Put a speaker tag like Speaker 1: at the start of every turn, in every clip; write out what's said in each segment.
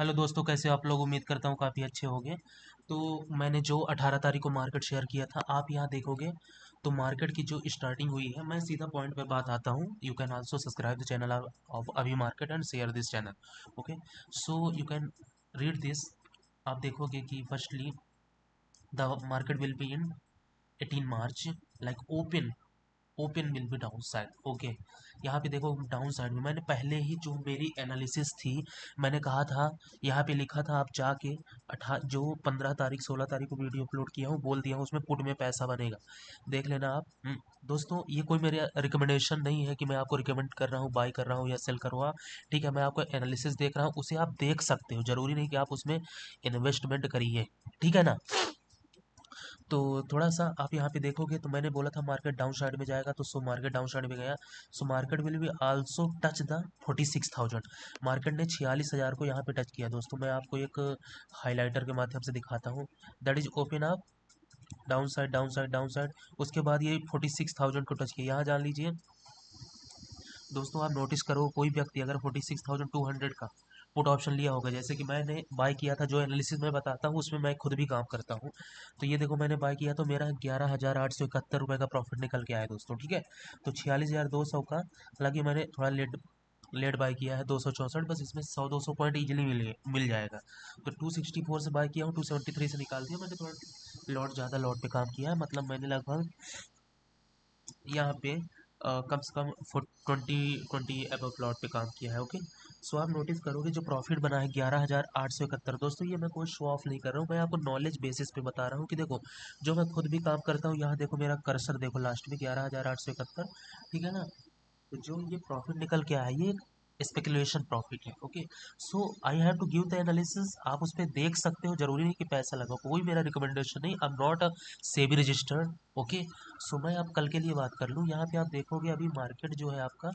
Speaker 1: Hello दोस्तों, कैसे हो आप लोग। उम्मीद करता हूँ काफ़ी अच्छे होंगे। तो मैंने जो 18 तारीख को मार्केट शेयर किया था, आप यहाँ देखोगे तो मार्केट की जो स्टार्टिंग हुई है, मैं सीधा पॉइंट पे बात आता हूँ। You can also subscribe the channel of Abhi market and share this channel. Okay, so you can read this. आप देखोगे कि firstly the market will be in 18 March, like open will be down side. Okay, यहाँ पे देखो down side में मैंने पहले ही जो मेरी एनालिसिस थी, मैंने कहा था, यहाँ पे लिखा था, आप जाके जो 15 तारीख 16 तारीख को वीडियो अपलोड किया हूँ, बोल दिया हूँ उसमें पुट में पैसा बनेगा। देख लेना आप। दोस्तों, ये कोई मेरे रिकमेंडेशन नहीं है कि मैं आपको रिकमेंड कर रहा हूँ बाई कर रहा हूँ या सेल करवा। ठीक है, मैं आपको एनालिसिस देख रहा हूँ, उसे आप देख सकते हो, जरूरी नहीं कि आप उसमें इन्वेस्टमेंट करिए। ठीक है ना। तो थोड़ा सा आप यहाँ पे देखोगे तो मैंने बोला था मार्केट डाउन साइड में जाएगा, तो सो मार्केट डाउन साइड में गया। So market will be also touch the 46,000। Market ने 46,000 को यहाँ पे टच किया। दोस्तों, मैं आपको एक हाइलाइटर के माध्यम से दिखाता हूँ। That is open up down side down side down side, उसके बाद ये 46,000 को टच किया। यहाँ जान लीजिए दोस्तों, आप नोटिस करो, कोई व्यक्ति अगर 46,200 का पुट ऑप्शन लिया होगा, जैसे कि मैंने बाय किया था, जो एनालिसिस मैं बताता हूँ उसमें मैं खुद भी काम करता हूँ। तो ये देखो, मैंने बाय किया तो मेरा 11,871 रुपये का प्रॉफिट निकल के आया दोस्तों। ठीक है, तो 46,200 का, हालांकि मैंने थोड़ा लेट लेट बाय किया है 264, बस इसमें 100-200 पॉइंट इजीली मिल जाएगा। तो 264 से बाय किया हूँ, 273 से निकाल दिया मैंने। थोड़ा लॉट ज़्यादा लॉट पे काम किया है, मतलब मैंने लगभग यहाँ पे कम से कम 20 अबव प्लॉट पे काम किया है। ओके, सो आप नोटिस करोगे जो प्रॉफिट बना है 11,871। दोस्तों, ये मैं कोई शो ऑफ नहीं कर रहा हूँ, मैं आपको नॉलेज बेसिस पे बता रहा हूँ कि देखो, जो मैं खुद भी काम करता हूँ। यहाँ देखो, मेरा कर्सर देखो, लास्ट में 11,871। ठीक है ना। तो जो ये प्रॉफिट निकल के आया, ये स्पेकुलेशन प्रॉफिट है। Okay, so I have to give the analysis. आप उस पर देख सकते हो, जरूरी नहीं कि पैसा लगाओ, कोई मेरा रिकमेंडेशन नहीं। I am not a SEBI registered. Okay, so मैं आप कल के लिए बात कर लूँ। यहाँ पे आप देखोगे अभी मार्केट जो है आपका,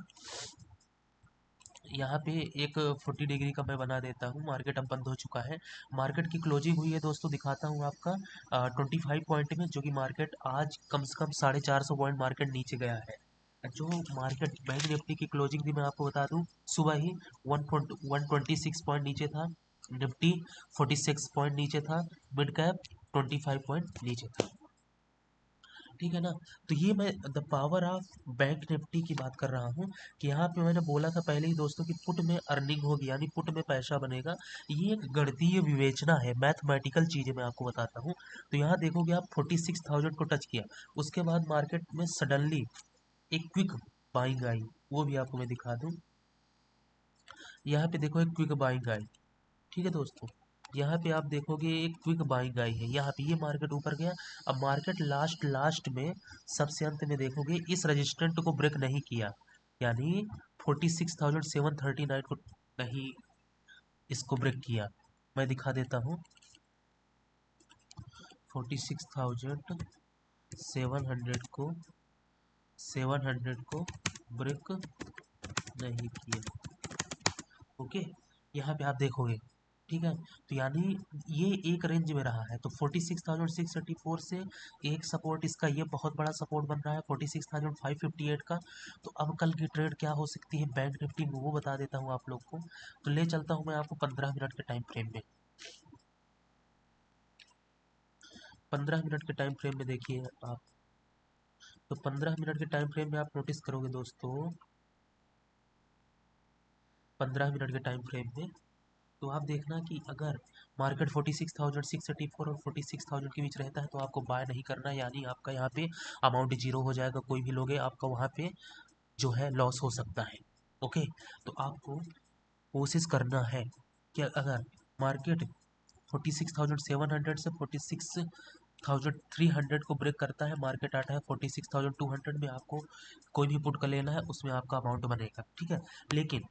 Speaker 1: यहाँ पे एक 40 डिग्री का मैं बना देता हूँ। मार्केट अब बंद हो चुका है। मार्केट की क्लोजिंग हुई है दोस्तों, दिखाता हूँ आपका 25 पॉइंट में, जो कि मार्केट आज कम से कम 450 पॉइंट मार्केट नीचे गया है। जो मार्केट बैंक निफ्टी की क्लोजिंग थी, मैं आपको बता दूं, सुबह ही 126 पॉइंट नीचे था। निफ्टी 46 पॉइंट नीचे था। मिड कैप 25 पॉइंट नीचे था। ठीक है ना। तो ये मैं the power of bank Nifty की बात कर रहा हूँ, कि यहाँ पे मैंने बोला था पहले ही दोस्तों कि पुट में अर्निंग होगी, यानी पुट में पैसा बनेगा। ये एक गणितीय विवेचना है, मैथमेटिकल चीज़ है, मैं आपको बताता हूँ। तो यहाँ देखोगे आप 46,000 को टच किया, उसके बाद मार्केट में सडनली एक क्विक बाइंग आई। वो भी आपको मैं दिखा दूँ। यहाँ पे देखो, एक क्विक बाइंग आई। ठीक है दोस्तों, यहाँ पे आप देखोगे एक क्विक बाइंग आई है। यहाँ पे ये मार्केट ऊपर गया। अब मार्केट लास्ट में, सबसे अंत में देखोगे, इस रजिस्टेंट को ब्रेक नहीं किया, यानी 46,739 को नहीं इसको ब्रेक किया। मैं दिखा देता हूँ। 46,700 को 700 को ब्रेक नहीं किया। ओके, यहाँ पे आप देखोगे। ठीक है, तो यानी ये एक रेंज में रहा है। तो 46,634 से एक सपोर्ट इसका, ये बहुत बड़ा सपोर्ट बन रहा है 46,558 का। तो अब कल की ट्रेड क्या हो सकती है बैंक निफ्टी में, वो बता देता हूँ आप लोग को। तो ले चलता हूँ मैं आपको 15 मिनट के टाइम फ्रेम में। 15 मिनट के टाइम फ्रेम में देखिए आप। तो 15 मिनट के टाइम फ्रेम में आप नोटिस करोगे दोस्तों, 15 मिनट के टाइम फ्रेम में, तो आप देखना कि अगर मार्केट 46,634 और 46,000 के बीच रहता है, तो आपको बाय नहीं करना है, यानी आपका यहाँ पे अमाउंट जीरो हो जाएगा। कोई भी लोगे, आपका वहाँ पे जो है लॉस हो सकता है। ओके, तो आपको कोशिश करना है कि अगर मार्केट 46,700 से 46,300 को ब्रेक करता है, मार्केट आता है 46,200 में, आपको कोई भी पुट का लेना है, उसमें आपका अमाउंट बनेगा। ठीक है, लेकिन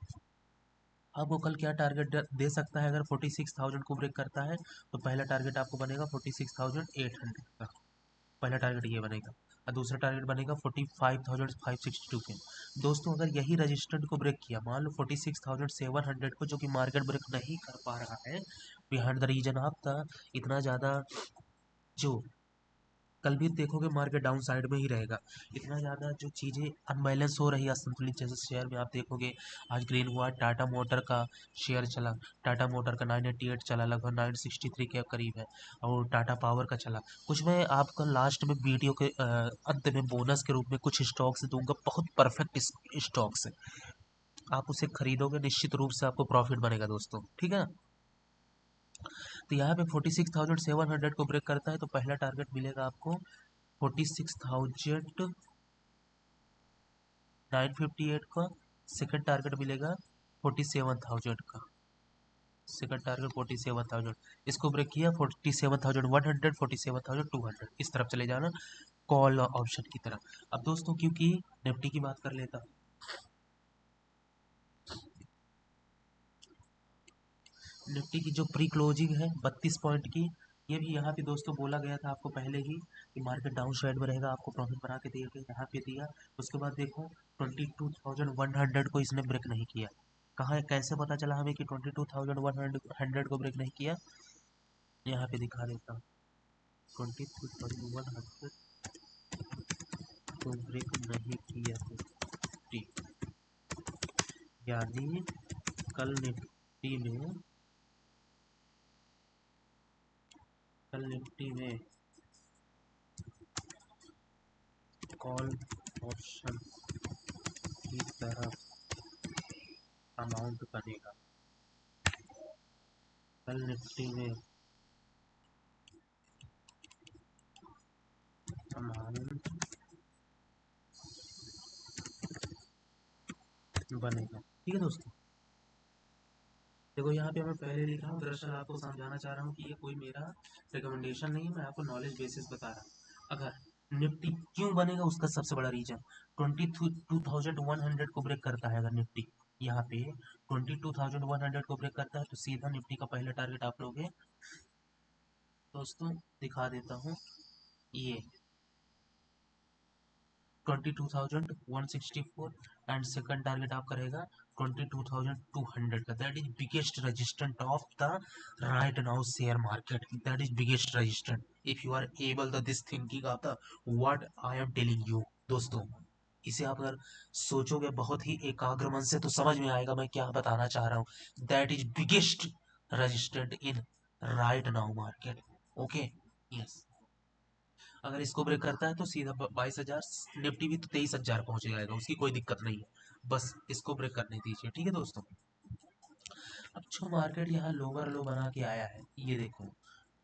Speaker 1: आपको कल क्या टारगेट दे सकता है, अगर 46,000 को ब्रेक करता है, तो पहला टारगेट आपको बनेगा 46,800 का। पहला टारगेट ये बनेगा, और दूसरा टारगेट बनेगा 45,562 के। दोस्तों, अगर यही रजिस्टेंट को ब्रेक किया, मान लो 46,700 को, जो कि मार्केट ब्रेक नहीं कर पा रहा है, behind the reason of the इतना ज़्यादा जो कल भी देखोगे मार्केट डाउन साइड में ही रहेगा। इतना ज़्यादा जो चीज़ें अनबैलेंस हो रही है असंतुलित, जैसे शेयर में आप देखोगे आज ग्रीन हुआ, टाटा मोटर का शेयर चला, टाटा मोटर का 988 चला, लगभग 963 के करीब है। और टाटा पावर का चला। कुछ मैं आपको लास्ट में वीडियो के अंत में बोनस के रूप में कुछ स्टॉक्स दूंगा, बहुत परफेक्ट स्टॉक्स है। आप उसे खरीदोगे निश्चित रूप से आपको प्रॉफिट बनेगा दोस्तों, ठीक है ना। तो यहाँ पे 46,700 को ब्रेक करता है तो पहला टारगेट मिलेगा आपको 46,958 का। सेकंड टारगेट मिलेगा 47,000 का। सेकंड टारगेट 47,000, इसको ब्रेक किया 47,100, 47,200, इस तरफ चले जाना कॉल ऑप्शन की तरफ। अब दोस्तों क्योंकि निफ्टी की बात कर लेता हूँ। निफ्टी की जो प्री क्लोजिंग है 32 पॉइंट की, ये भी यहाँ पे दोस्तों बोला गया था आपको पहले ही कि मार्केट डाउन साइड में रहेगा, आपको प्रॉफिट बना के देगा, यहाँ पे दिया। उसके बाद देखो 22,100 को इसने ब्रेक नहीं किया। कहाँ कैसे पता चला हमें कि 22,100 को ब्रेक नहीं किया, यहाँ पे दिखा देता हूँ। 22,100 को ब्रेक नहीं किया निफ्टी, यानी कल निफ्टी में कॉल ऑप्शन की तरह अमाउंट बनेगा। कल निफ्टी में अमाउंट बनेगा, ठीक है दोस्तों। देखो यहाँ पे मैं पहले लिख रहा हूँ, दरअसल आपको समझाना चाह रहा हूँ कि ये कोई मेरा रिकमेंडेशन नहीं है, मैं आपको नॉलेज बेसिस बता रहा हूँ। अगर निफ्टी क्यों बनेगा उसका सबसे बड़ा रीजन 22,100 को ब्रेक करता है। अगर निफ्टी यहाँ पे 22,100 को ब्रेक करता है तो सीधा निफ्टी का पहला टारगेट आप लोगे दोस्तों, दिखा देता हूँ, ये 22,164 एंड सेकंड टारगेट आपका रहेगा 22,200 का। That is biggest resistant of the right now share market, that is biggest resistant if you are able the this thinking of the what I am telling you दोस्तों। इसे आप अगर सोचोगे बहुत ही एकाग्र मन से तो समझ में आएगा मैं क्या बताना चाह रहा हूँ। That is biggest resistant in right now market, okay yes. अगर इसको ब्रेक करता है तो सीधा 22,000, निफ्टी भी तो 23,000 पहुंच जाएगा, उसकी कोई दिक्कत नहीं है, बस इसको ब्रेक करने दीजिए, ठीक है दोस्तों। अब जो मार्केट यहाँ लोअर लो बना के आया है, ये देखो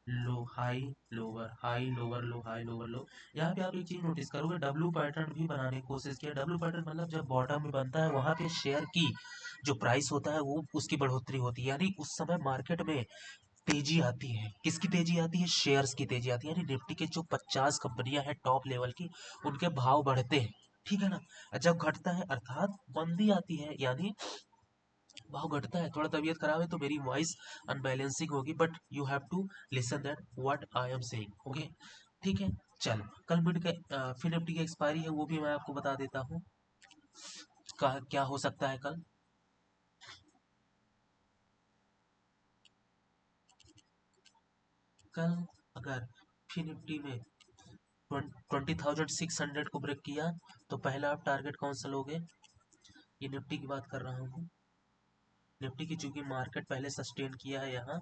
Speaker 1: low high lower high lower low high lower low. यहाँ पे आप एक चीज नोटिस करोगे, डब्लू पैटर्न भी बनाने की कोशिश किया। डब्लू पैटर्न मतलब जब बॉटम में बनता है वहां पे शेयर की जो प्राइस होता है वो उसकी बढ़ोतरी होती है, यानी उस समय मार्केट में तेजी आती है। किसकी तेजी आती है? शेयर्स की तेजी आती है, यानी निफ्टी के जो 50 कंपनियां हैं टॉप लेवल की, उनके भाव बढ़ते हैं, ठीक है ना। जब घटता है अर्थात मंदी आती है, यानी भाव घटता है। थोड़ा तबीयत खराब है तो मेरी वॉइस अनबैलेंसिंग होगी, but you have to listen that what I am saying, okay ठीक है। चलो कल मिड के फिर निफ्टी की एक्सपायरी है, वो भी मैं आपको बता देता हूँ क्या हो सकता है कल। कल अगर फिर निफ्टी में 20,600 को ब्रेक किया तो पहला आप टारगेट कौन सा लोगे? ये निफ्टी की बात कर रहा हूँ। निफ्टी की चूंकि मार्केट पहले सस्टेन किया है यहाँ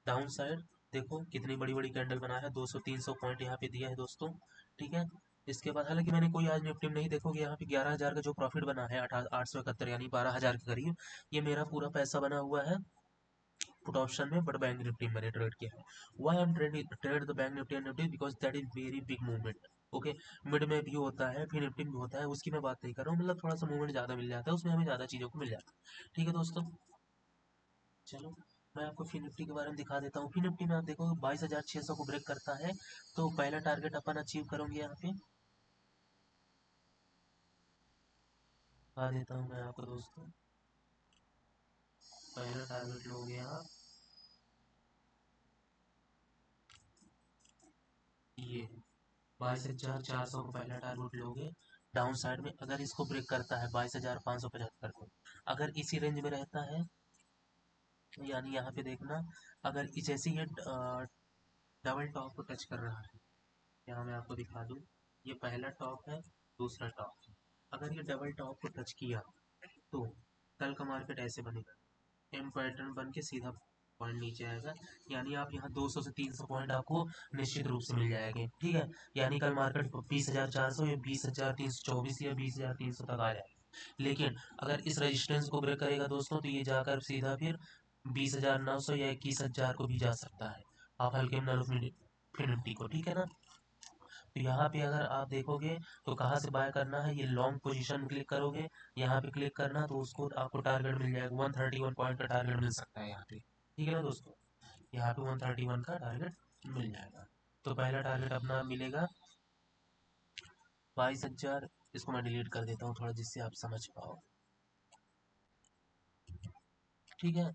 Speaker 1: डाउन साइड, देखो कितनी बड़ी बड़ी कैंडल बना है, 200-300 पॉइंट यहाँ पे दिया है दोस्तों, ठीक है। इसके बाद हालांकि मैंने कोई आज निफ्टी में नहीं, देखोगे यहाँ पे 11,000 का जो प्रॉफिट बना है 871, यानी 12,000 के करीब, ये मेरा पूरा पैसा बना हुआ है पुट ऑप्शन में, बट बैंक निफ्टी में मैंने ट्रेड किया है। Why I am trade the bank Nifty and Nifty because that is very big movement, okay. Mid में भी होता है फिर निफ्टी में भी होता है, उसकी मैं बात नहीं कर रहा हूँ, मतलब थोड़ा सा मूवमेंट ज़्यादा मिल जाता है उसमें, हमें ज़्यादा चीज़ों को मिल जाता है, ठीक है दोस्तों। चलो मैं आपको फिर निफ्टी के बारे में दिखा देता हूँ। फिर निफ्टी में आप देखो 22,600 को ब्रेक करता है तो पहला टारगेट अपन अचीव करोगे यहाँ पे, दिखा देता हूँ मैं आपको दोस्तों। पहला टारगेट लोगे आप ये 22,400 को पहला टारगेट लोगे। डाउन साइड में अगर इसको ब्रेक करता है 22,575 को, अगर इसी रेंज में रहता है, यानी यहाँ पे देखना, अगर जैसे ये डबल टॉप को टच कर रहा है, यहाँ मैं आपको दिखा दूँ, ये पहला टॉप है, दूसरा टॉप है। अगर ये डबल टॉप को टच किया तो कल का मार्केट ऐसे बनेगा, एम पैटर्न बन के सीधा पॉइंट नीचे आएगा। यानी आप यहाँ 200 से 300 पॉइंट आपको निश्चित रूप से मिल जाएंगे, ठीक है। यानी कल मार्केट 20,400 या 20,324 या 20,300 तक आ जाए। लेकिन अगर इस रेजिस्टेंस को ब्रेक करेगा दोस्तों, तो ये जाकर सीधा फिर 20,900 या 21,000 को भी जा सकता है। आप हल्के में फिर निफ्टी को, ठीक है ना। तो यहाँ पे अगर आप देखोगे तो कहाँ से बाय करना है, ये लॉन्ग पोजीशन क्लिक करोगे, यहाँ पे क्लिक करना तो उसको आपको टारगेट मिल जाएगा, 131 पॉइंट का टारगेट मिल सकता है यहाँ पे, ठीक है ना दोस्तों। यहाँ पे 131 का टारगेट मिल जाएगा। तो पहला टारगेट अपना मिलेगा 22,000। इसको मैं डिलीट कर देता हूँ थोड़ा, जिससे आप समझ पाओ, ठीक है।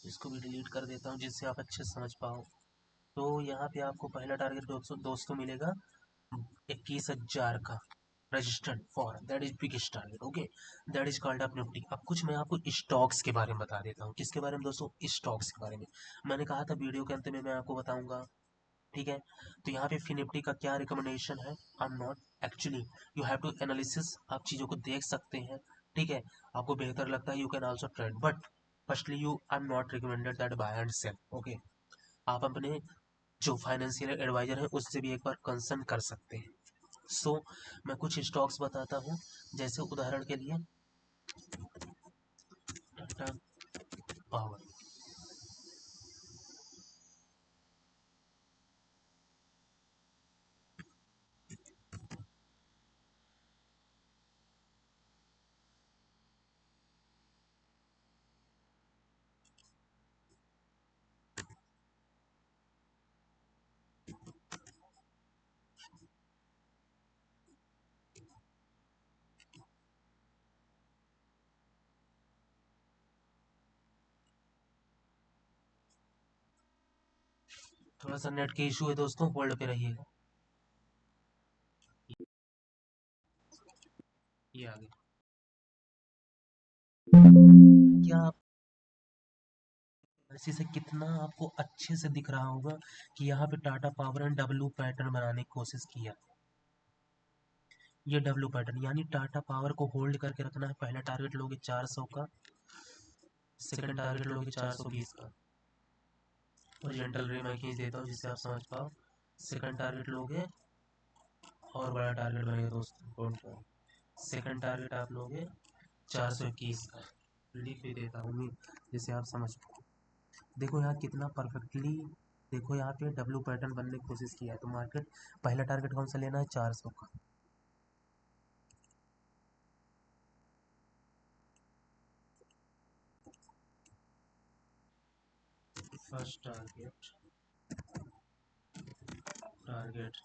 Speaker 1: इसको भी डिलीट कर देता हूँ जिससे आप अच्छे से समझ पाओ। तो यहाँ पे आपको पहला टारगेट दोस्तों मिलेगा 21,000 का, registered for that is biggest target, okay. That is called up Nifty. अब कुछ मैं आपको स्टॉक्स के बारे में बता देता हूँ। किसके बारे में दोस्तों? स्टॉक्स के बारे में। मैंने कहा था वीडियो के अंत में मैं आपको बताऊंगा, ठीक है। तो यहाँ पे फिनिफ्टी का क्या रिकमेंडेशन है, I am not actually, you have to analysis, आप चीज़ों को देख सकते हैं, ठीक है। आपको बेहतर लगता है you can also trade, but firstly you I am not recommended that buy and sell, okay. आप अपने जो फाइनेंशियल एडवाइजर है उससे भी एक बार कंसर्न कर सकते हैं। सो मैं कुछ स्टॉक्स बताता हूँ, जैसे उदाहरण के लिए टाटा पावर। थोड़ा सा नेट के इशू है दोस्तों, होल्ड पे रहिएगा। ये आ गया। क्या आप इसी से कितना आपको अच्छे से दिख रहा होगा कि यहाँ पे Tata power and W pattern बनाने की कोशिश किया। ये डब्लू पैटर्न यानी टाटा पावर को होल्ड करके रखना है। पहला टारगेट लोगे 400 का, सेकंड टारगेट लोगे 420 का। ओरिजेंटल रे मैं खींच देता हूँ जिससे आप समझ पाओ। सेकंड टारगेट लोगे और बड़ा टारगेट बनेगा दोस्तों, डोंट वरी। सेकंड टारगेट आप लोगे 421 का, लिख भी देता हूँ जिससे आप समझ पाओ। देखो यहाँ कितना परफेक्टली, देखो यहाँ पे डब्लू पैटर्न बनने की कोशिश किया है। तो मार्केट पहला टारगेट कौन सा लेना है? 400 का। First target, target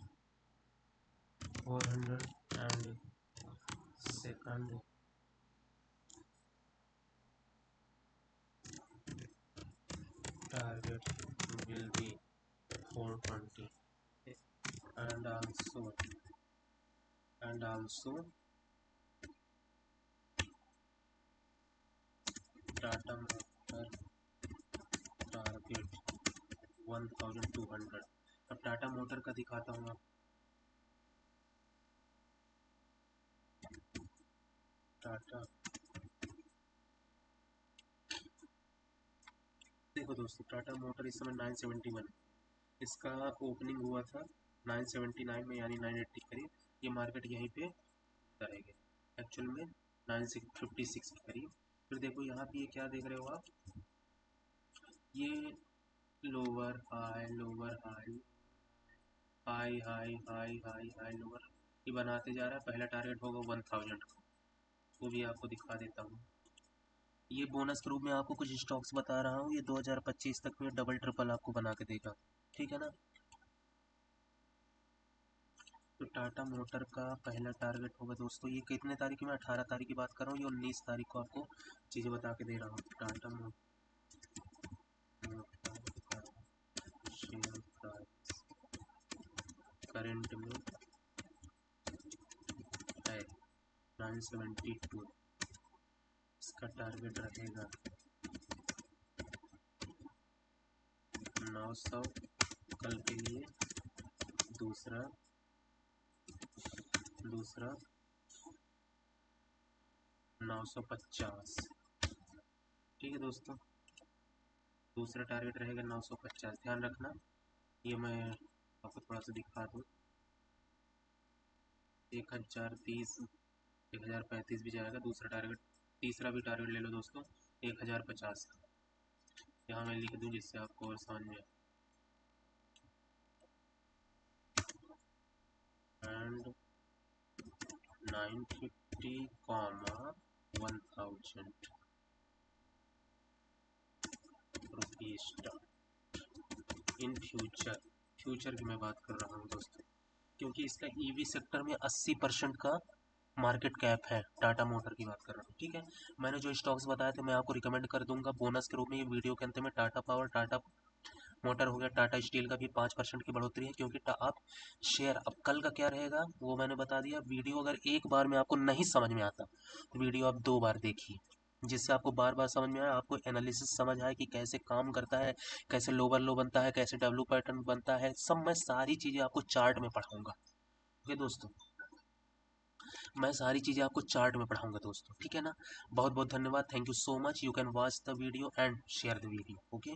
Speaker 1: 400 and second target will be 420 and also Tata Motor target 1200। अब टाटा मोटर का दिखाता हूँ आप। टाटा, देखो दोस्तों टाटा मोटर इस समय 971, इसका ओपनिंग हुआ था 979 में, यानी 980 करीब। ये मार्केट यहीं पे रहेगा एक्चुअल में 956 के करीब। फिर देखो यहाँ पे ये क्या देख रहे हो आप, ये lower high lower high high high high high high lower, ये बनाते जा रहा है। पहला टारगेट होगा 1000 का, वो भी आपको दिखा देता हूँ। ये बोनस के रूप में आपको कुछ स्टॉक्स बता रहा हूँ, ये 2025 तक में डबल ट्रिपल आपको बना के देगा, ठीक है ना। तो टाटा मोटर का पहला टारगेट होगा दोस्तों, ये कितने तारीख में? 18 तारीख की बात कर रहा हूँ, ये 19 तारीख को आपको चीज़ें बता के दे रहा हूँ। टाटा मोटर का शेयर प्राइस करंट में है 972, इसका टारगेट रहेगा 900 कल के लिए। दूसरा दूसरा 950। ठीक है दोस्तों, दूसरा टारगेट रहेगा 950। ध्यान रखना, ये मैं आपको थोड़ा सा दिखा दूँ। 1030, 1035 भी जाएगा दूसरा टारगेट। तीसरा भी टारगेट ले लो दोस्तों, 1050। यहाँ मैं लिख दूँ जिससे आपको और समझ में। And 950, 1000 rupees in future. Future की मैं बात कर रहा हूँ दोस्तों, क्योंकि इसका ईवी सेक्टर में 80% का मार्केट कैप है। टाटा मोटर की बात कर रहा हूँ, ठीक है। मैंने जो स्टॉक्स बताए थे मैं आपको रिकमेंड कर दूंगा बोनस के रूप में ये वीडियो के अंत में। टाटा पावर, टाटा मोटर हो गया, टाटा स्टील का भी 5% की बढ़ोतरी है, क्योंकि आप शेयर, अब कल का क्या रहेगा वो मैंने बता दिया। वीडियो अगर एक बार में आपको नहीं समझ में आता तो वीडियो आप 2 बार देखिए, जिससे आपको बार बार समझ में आए, आपको एनालिसिस समझ आए कि कैसे काम करता है, कैसे लोअर लो बनता है, कैसे डब्ल्यू पैटर्न बनता है। सब मैं सारी चीज़ें आपको चार्ट में पढ़ाऊंगा। ओके दोस्तों, मैं सारी चीज़ें आपको चार्ट में पढ़ाऊंगा दोस्तों, ठीक है ना। बहुत बहुत धन्यवाद, thank you so much. You can watch the video and share the video. Okay.